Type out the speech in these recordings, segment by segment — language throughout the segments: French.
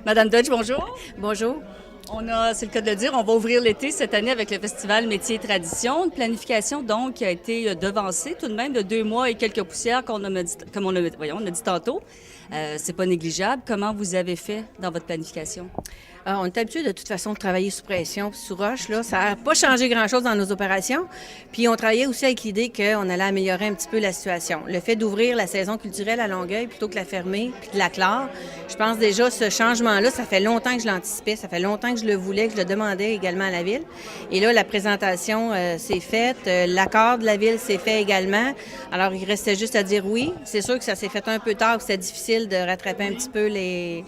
Madame Dodge, bonjour. Bonjour. C'est le cas de le dire, on va ouvrir l'été cette année avec le festival Métiers et Traditions. Une planification donc qui a été devancée tout de même de 2 mois et quelques poussières comme on a dit tantôt. C'est pas négligeable. Comment vous avez fait dans votre planification? On est habitué de toute façon de travailler sous pression puis sous roche. Là. Ça n'a pas changé grand-chose dans nos opérations. Puis on travaillait aussi avec l'idée qu'on allait améliorer un petit peu la situation. Le fait d'ouvrir la saison culturelle à Longueuil plutôt que la fermer puis de la clore, je pense déjà ce changement-là, ça fait longtemps que je l'anticipais, ça fait longtemps que je le voulais, que je le demandais également à la Ville. Et là, la présentation s'est faite, l'accord de la Ville s'est fait également. Alors, il restait juste à dire oui. C'est sûr que ça s'est fait un peu tard, que c'était difficile de rattraper un petit peu les...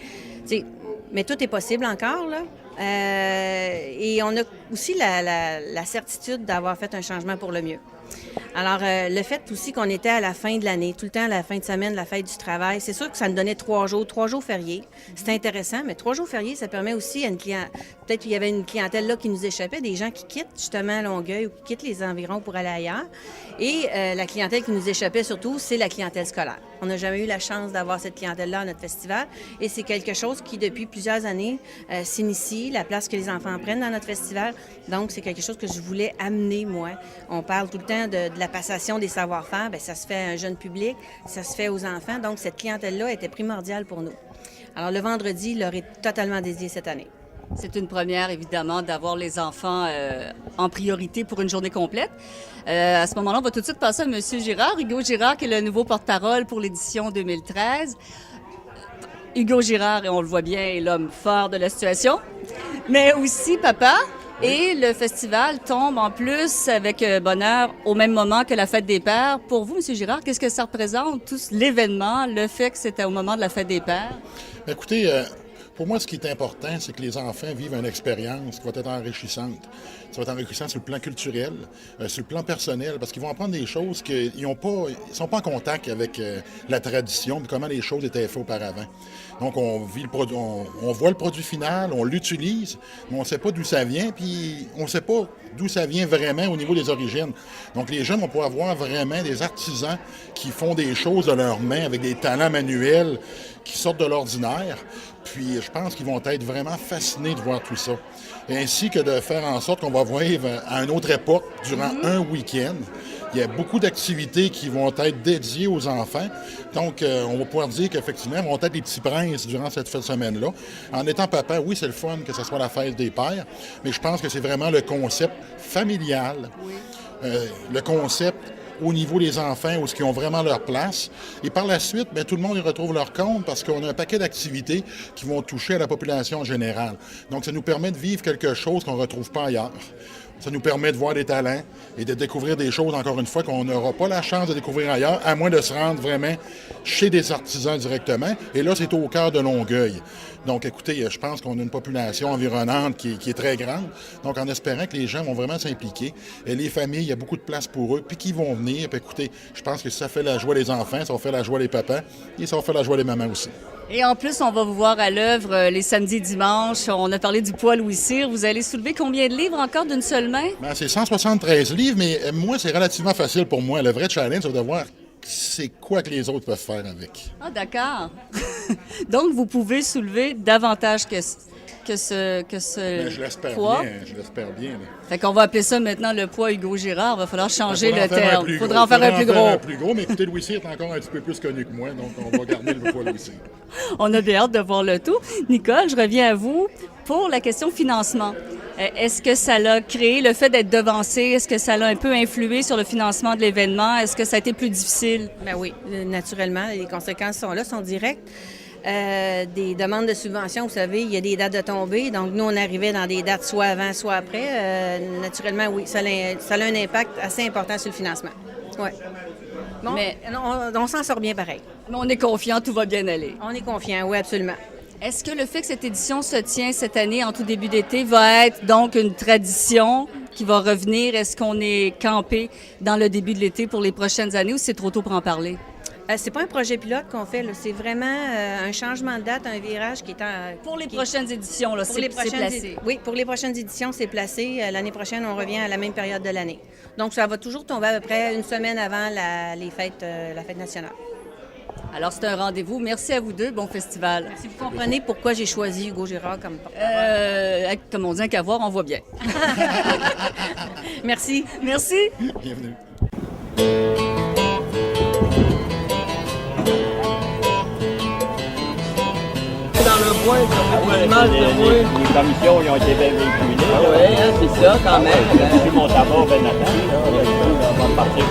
Mais tout est possible encore, là. Et on a aussi la certitude d'avoir fait un changement pour le mieux. Alors, le fait aussi qu'on était à la fin de l'année, tout le temps à la fin de semaine, la fête du travail, c'est sûr que ça nous donnait 3 jours fériés. C'est intéressant, mais 3 jours fériés, ça permet aussi à une clientèle, peut-être qu'il y avait une clientèle là qui nous échappait, des gens qui quittent justement Longueuil ou qui quittent les environs pour aller ailleurs. Et la clientèle qui nous échappait surtout, c'est la clientèle scolaire. On n'a jamais eu la chance d'avoir cette clientèle-là à notre festival et c'est quelque chose qui, depuis plusieurs années, s'initie, la place que les enfants prennent dans notre festival. Donc, c'est quelque chose que je voulais amener, moi. On parle tout le temps de la passation des savoir-faire. Bien, ça se fait à un jeune public, ça se fait aux enfants. Donc, cette clientèle-là était primordiale pour nous. Alors, le vendredi leur est totalement dédié cette année. C'est une première, évidemment, d'avoir les enfants en priorité pour une journée complète. À ce moment-là, on va tout de suite passer à M. Girard. Hugo Girard, qui est le nouveau porte-parole pour l'édition 2013. Hugo Girard, et on le voit bien, est l'homme fort de la situation, mais aussi papa. Et le festival tombe en plus avec bonheur au même moment que la Fête des Pères. Pour vous, M. Girard, qu'est-ce que ça représente, tout l'événement, le fait que c'était au moment de la Fête des Pères? Écoutez, pour moi, ce qui est important, c'est que les enfants vivent une expérience qui va être enrichissante. Ça va être enrichissant sur le plan culturel, sur le plan personnel, parce qu'ils vont apprendre des choses qu'ils ne sont pas en contact avec la tradition, puis comment les choses étaient faites auparavant. Donc, on voit le produit final, on l'utilise, mais on ne sait pas d'où ça vient, puis on ne sait pas d'où ça vient vraiment au niveau des origines. Donc, les jeunes vont pouvoir voir vraiment des artisans qui font des choses de leurs mains avec des talents manuels qui sortent de l'ordinaire. Puis, je pense qu'ils vont être vraiment fascinés de voir tout ça. Ainsi que de faire en sorte qu'on va vivre à une autre époque durant un week-end. Il y a beaucoup d'activités qui vont être dédiées aux enfants. Donc, on va pouvoir dire qu'effectivement, ils vont être les petits princes durant cette semaine-là. En étant papa, oui, c'est le fun que ce soit la fête des pères, mais je pense que c'est vraiment le concept familial, le concept au niveau des enfants, où ils ont vraiment leur place. Et par la suite, bien, tout le monde y retrouve leur compte parce qu'on a un paquet d'activités qui vont toucher à la population en général. Donc, ça nous permet de vivre quelque chose qu'on ne retrouve pas ailleurs. Ça nous permet de voir des talents et de découvrir des choses, encore une fois, qu'on n'aura pas la chance de découvrir ailleurs, à moins de se rendre vraiment chez des artisans directement. Et là, c'est au cœur de Longueuil. Donc, écoutez, je pense qu'on a une population environnante qui est très grande. Donc, en espérant que les gens vont vraiment s'impliquer. Et les familles, il y a beaucoup de place pour eux, puis qui vont venir. Puis écoutez, je pense que ça fait la joie des enfants, ça va faire la joie des papas et ça va faire la joie des mamans aussi. Et en plus, on va vous voir à l'œuvre les samedis et dimanches. On a parlé du poids Louis Cyr. Vous allez soulever combien de livres encore d'une seule main? Bien, c'est 173 livres, mais moi, c'est relativement facile pour moi. Le vrai challenge, c'est de voir c'est quoi que les autres peuvent faire avec. Ah, d'accord. Donc, vous pouvez soulever davantage que ce Mais je l'espère poids. bien, je l'espère bien. Là. Fait qu'on va appeler ça maintenant le poids Hugo Girard. Il va falloir changer le terme. Il Faudra en faire un plus gros. un plus gros, mais écoutez, Louis Cyr est encore un petit peu plus connu que moi, donc on va garder le poids Louis Cyr. On a bien hâte de voir le tout. Nicole, je reviens à vous pour la question financement. Est-ce que ça l'a créé, le fait d'être devancé, est-ce que ça l'a un peu influé sur le financement de l'événement? Est-ce que ça a été plus difficile? Bien oui, naturellement, les conséquences sont là, sont directes. Des demandes de subventions, vous savez, il y a des dates de tombée. Donc, nous, on arrivait dans des dates soit avant, soit après. Naturellement, oui, ça a un impact assez important sur le financement. Oui. Bon, mais on s'en sort bien pareil. Mais on est confiant, tout va bien aller. On est confiant, oui, absolument. Est-ce que le fait que cette édition se tient cette année, en tout début d'été, va être donc une tradition qui va revenir? Est-ce qu'on est campé dans le début de l'été pour les prochaines années ou c'est trop tôt pour en parler? C'est pas un projet pilote qu'on fait, là. C'est vraiment un changement de date, un virage qui est en... Pour les prochaines éditions, là, c'est placé. Oui, pour les prochaines éditions, c'est placé. L'année prochaine, on revient à la même période de l'année. Donc, ça va toujours tomber à peu près une semaine avant la fête nationale. Alors, c'est un rendez-vous. Merci à vous deux. Bon festival. Si vous comprenez pourquoi j'ai choisi Hugo Girard comme porte-parole. Comme on dit, qu'à voir, on voit bien. Merci. Merci. Bienvenue. Dans le bois, ça fait une image de moi. Les commissions ils ont été bien véhiculées. Ah oui, hein, c'est ça quand même. J'ai mon tabac, ben Nathan. On va partir.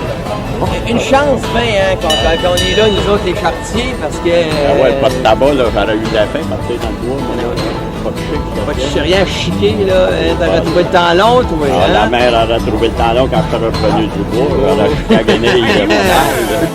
Une chance, ben, hein, quand on est là, nous autres, les charretiers, parce que... Ah ouais, pas de tabac, là, j'aurais eu de la faim, partir dans le bois. Pas de chic. Pas de chier, rien chiqué, là. Hein, t'aurais trouvé le temps long, toi, Ah, la hein? mère aurait trouvé le temps long quand je serais revenu du bois. Elle aurait chicané mon âge.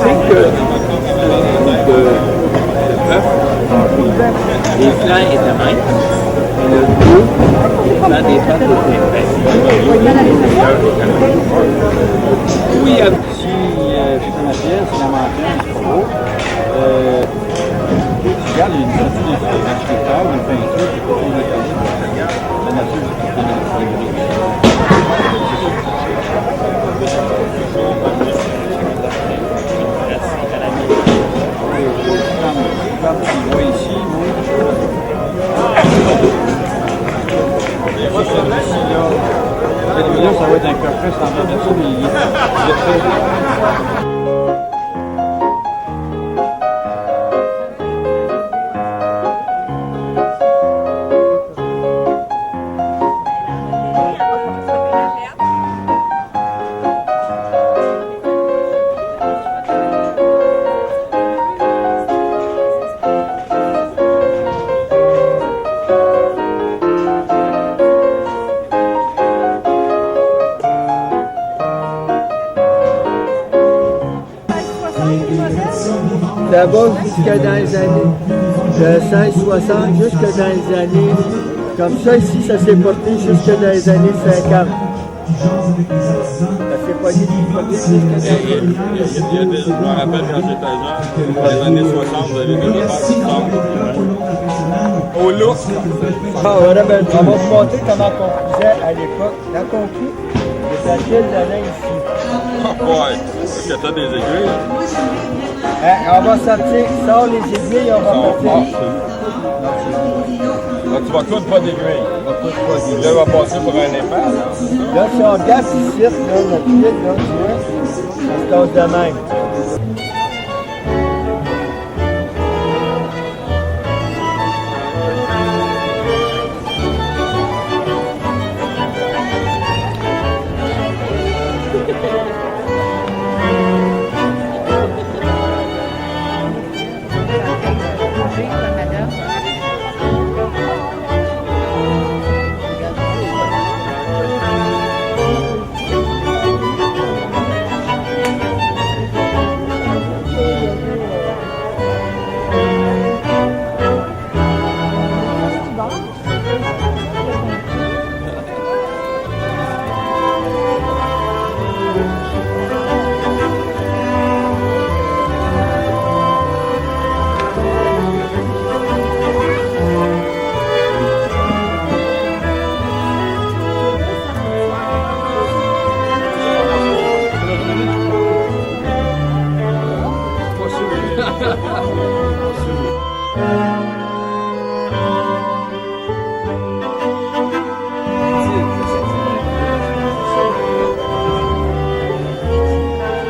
C'est que le bœuf, les flancs étaient minces, et le dos faire des pâtes au thé. Oui, ici, c'est un affaire, c'est la montagne, c'est pas beau. Tu regardes, il y a une sortie de architecture, une peinture, c'est pas trop mécanique. La nature, c'est pas trop ici, celui-là, ça va être un coffret semblant de ça, mais il est très... D'abord jusque dans les années 16-60, jusque dans les années... Comme ça, ici, ça s'est porté jusque dans les années 50. Ça s'est porté jusque dans les années 50. Je me rappelle quand j'étais jeune, dans les années 60, vous avez vu des pâtes qui sortent. Au look! Ah, voilà, ben, on va vous montrer comment on faisait à l'époque. Quand on coupe, c'est facile de lin ici. Ouais, il y a peut-être des aiguilles. On va sortir, sort les aiguilles, on va partir. Là, tu vas coudre pas d'aiguilles. Là, il va passer pour un épais. Là, si on regarde ici, là, notre fil, là, tu vois, ça se passe de même.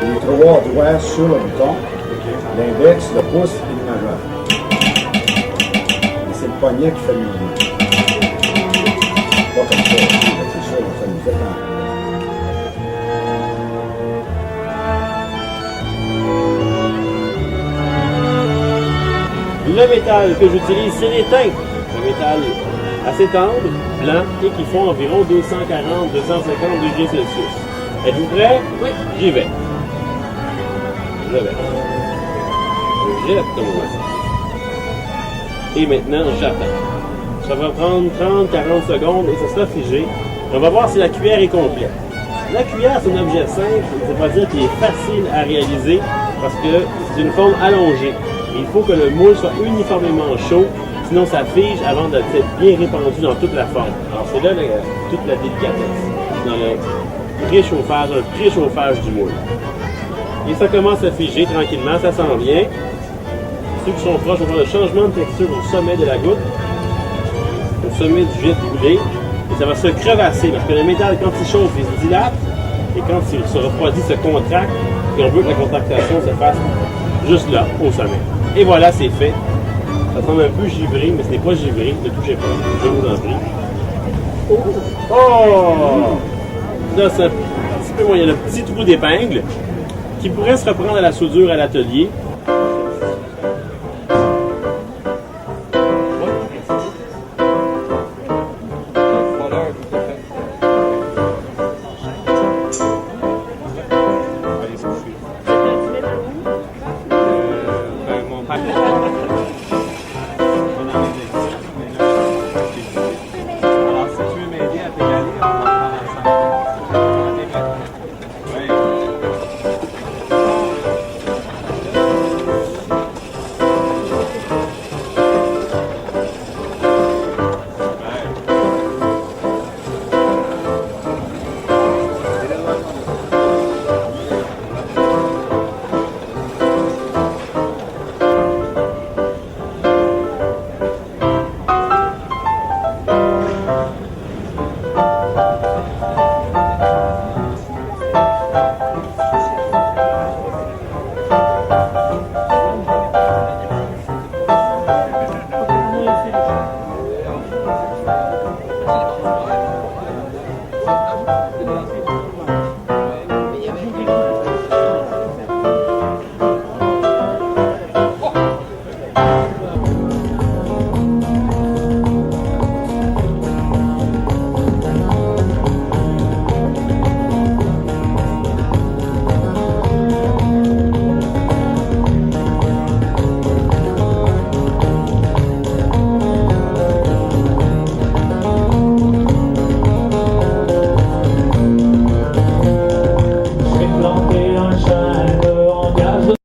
Les trois doigts sur le bouton, l'index, le pouce et le majeur. Et c'est le poignet qui fait le mouvement. Pas comme ça, c'est sûr, ça nous fait quand Le métal que j'utilise, c'est l'étain. Un métal assez tendre, blanc et qui font environ 240-250 degrés Celsius. Êtes-vous prêts? Oui. J'y vais. Je vais. Je jette comme voici. Et maintenant, j'attends. Ça va prendre 30-40 secondes et ça sera figé. On va voir si la cuillère est complète. La cuillère, c'est un objet simple, c'est pas dire qu'il est facile à réaliser parce que c'est une forme allongée. Il faut que le moule soit uniformément chaud, sinon ça fige avant d'être bien répandu dans toute la forme. Alors c'est là toute la délicatesse, dans le préchauffage du moule. Et ça commence à figer tranquillement, ça s'en vient. Ceux qui sont proches vont voir le changement de texture au sommet de la goutte, au sommet du jet coulé, et ça va se crevasser parce que le métal, quand il chauffe, il se dilate, et quand il se refroidit, se contracte, et on veut que la contractation se fasse juste là, au sommet. Et voilà, c'est fait. Ça semble un peu givré, mais ce n'est pas givré. Ne touchez pas. Je vous en prie. Oh! Là, c'est un petit peu moins. Il y a le petit trou d'épingle qui pourrait se reprendre à la soudure à l'atelier.